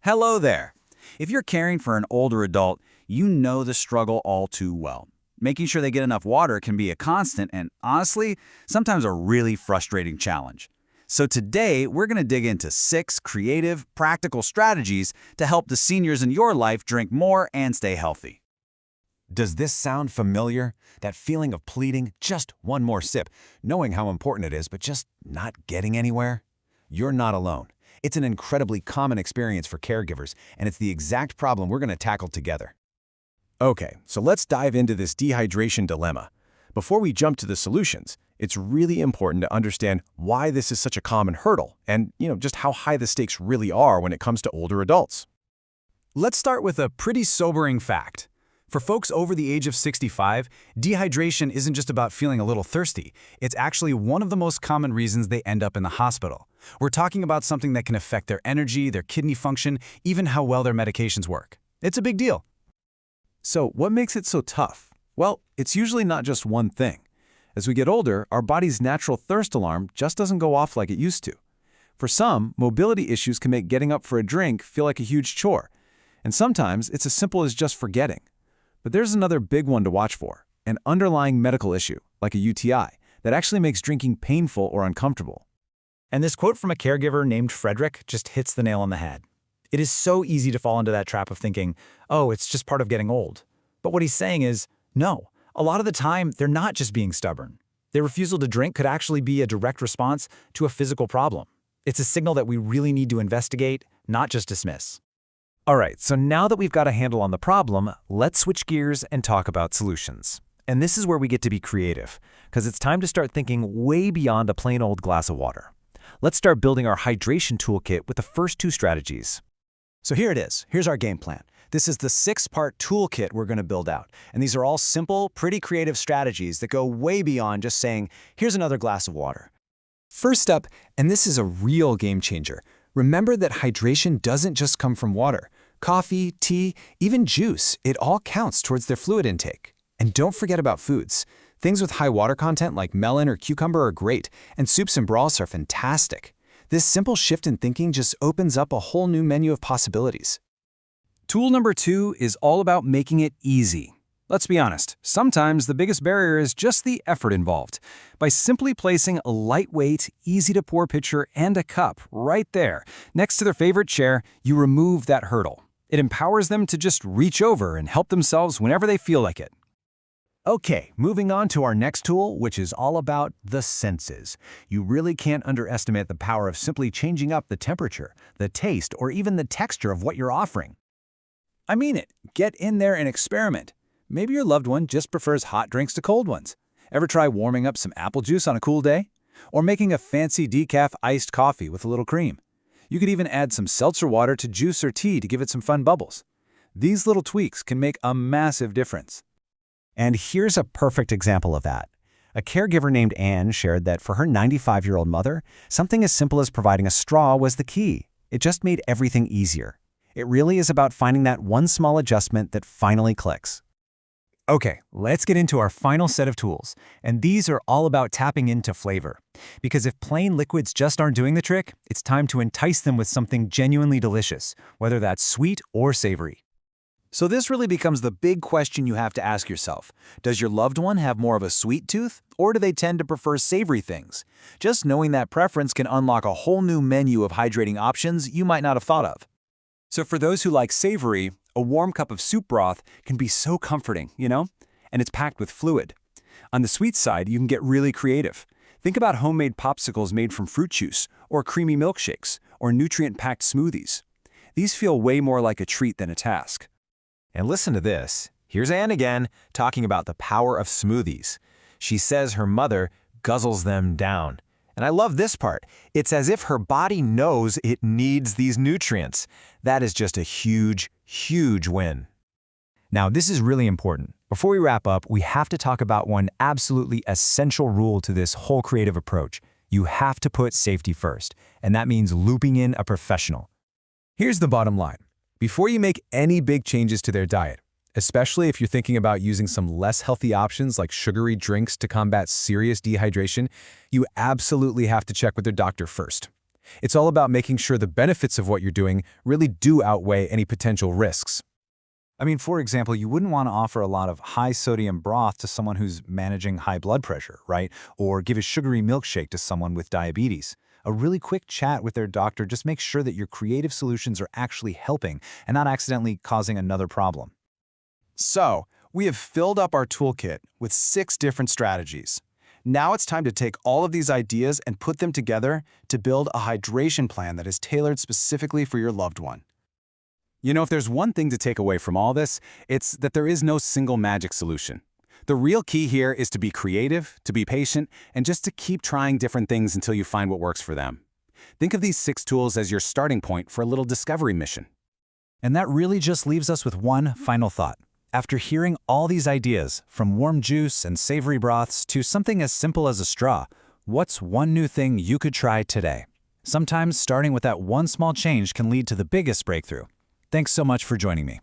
Hello there. If you're caring for an older adult, you know the struggle all too well. Making sure they get enough water can be a constant and, honestly, sometimes a really frustrating challenge. So today, we're going to dig into 6 creative, practical strategies to help the seniors in your life drink more and stay healthy. Does this sound familiar? That feeling of pleading, just one more sip, knowing how important it is, but just not getting anywhere? You're not alone. It's an incredibly common experience for caregivers, and it's the exact problem we're going to tackle together. Okay, so let's dive into this dehydration dilemma. Before we jump to the solutions, it's really important to understand why this is such a common hurdle and, just how high the stakes really are when it comes to older adults. Let's start with a pretty sobering fact. For folks over the age of 65, dehydration isn't just about feeling a little thirsty. It's actually one of the most common reasons they end up in the hospital. We're talking about something that can affect their energy, their kidney function, even how well their medications work. It's a big deal. So what makes it so tough? Well, it's usually not just one thing. As we get older, our body's natural thirst alarm just doesn't go off like it used to. For some, mobility issues can make getting up for a drink feel like a huge chore. And sometimes it's as simple as just forgetting. But there's another big one to watch for, an underlying medical issue, like a UTI, that actually makes drinking painful or uncomfortable. And this quote from a caregiver named Frederick just hits the nail on the head. It is so easy to fall into that trap of thinking, oh, it's just part of getting old. But what he's saying is, no, a lot of the time, they're not just being stubborn. Their refusal to drink could actually be a direct response to a physical problem. It's a signal that we really need to investigate, not just dismiss. All right, so now that we've got a handle on the problem, let's switch gears and talk about solutions. And this is where we get to be creative, because it's time to start thinking way beyond a plain old glass of water. Let's start building our hydration toolkit with the first 2 strategies. So here it is. Here's our game plan. This is the 6-part toolkit we're going to build out. And these are all simple, pretty creative strategies that go way beyond just saying, here's another glass of water. First up, and this is a real game changer, remember that hydration doesn't just come from water. Coffee, tea, even juice, it all counts towards their fluid intake. And don't forget about foods. Things with high water content like melon or cucumber are great, and soups and broths are fantastic. This simple shift in thinking just opens up a whole new menu of possibilities. Tool number 2 is all about making it easy. Let's be honest, sometimes the biggest barrier is just the effort involved. By simply placing a lightweight, easy-to-pour pitcher and a cup right there, next to their favorite chair, you remove that hurdle. It empowers them to just reach over and help themselves whenever they feel like it. Okay, moving on to our next tool, which is all about the senses. You really can't underestimate the power of simply changing up the temperature, the taste, or even the texture of what you're offering. I mean it. Get in there and experiment. Maybe your loved one just prefers hot drinks to cold ones. Ever try warming up some apple juice on a cool day? Or making a fancy decaf iced coffee with a little cream? You could even add some seltzer water to juice or tea to give it some fun bubbles. These little tweaks can make a massive difference. And here's a perfect example of that. A caregiver named Anne shared that for her 95-year-old mother, something as simple as providing a straw was the key. It just made everything easier. It really is about finding that one small adjustment that finally clicks. Okay, let's get into our final set of tools, and these are all about tapping into flavor. Because if plain liquids just aren't doing the trick, it's time to entice them with something genuinely delicious, whether that's sweet or savory. So this really becomes the big question you have to ask yourself. Does your loved one have more of a sweet tooth, or do they tend to prefer savory things? Just knowing that preference can unlock a whole new menu of hydrating options you might not have thought of. So for those who like savory, a warm cup of soup broth can be so comforting, and it's packed with fluid. On the sweet side, you can get really creative. Think about homemade popsicles made from fruit juice, or creamy milkshakes, or nutrient-packed smoothies. These feel way more like a treat than a task. And listen to this. Here's Anne again, talking about the power of smoothies. She says her mother guzzles them down. And I love this part. It's as if her body knows it needs these nutrients. That is just a huge, huge win. Now, this is really important. Before we wrap up, we have to talk about one absolutely essential rule to this whole creative approach. You have to put safety first, and that means looping in a professional. Here's the bottom line. Before you make any big changes to their diet, especially if you're thinking about using some less healthy options like sugary drinks to combat serious dehydration, you absolutely have to check with your doctor first. It's all about making sure the benefits of what you're doing really do outweigh any potential risks. I mean, for example, you wouldn't want to offer a lot of high-sodium broth to someone who's managing high blood pressure, right? Or give a sugary milkshake to someone with diabetes. A really quick chat with their doctor just makes sure that your creative solutions are actually helping and not accidentally causing another problem. So, we have filled up our toolkit with 6 different strategies. Now it's time to take all of these ideas and put them together to build a hydration plan that is tailored specifically for your loved one. You know, if there's one thing to take away from all this, it's that there is no single magic solution. The real key here is to be creative, to be patient, and just to keep trying different things until you find what works for them. Think of these 6 tools as your starting point for a little discovery mission. And that really just leaves us with one final thought. After hearing all these ideas, from warm juice and savory broths to something as simple as a straw, what's one new thing you could try today? Sometimes starting with that one small change can lead to the biggest breakthrough. Thanks so much for joining me.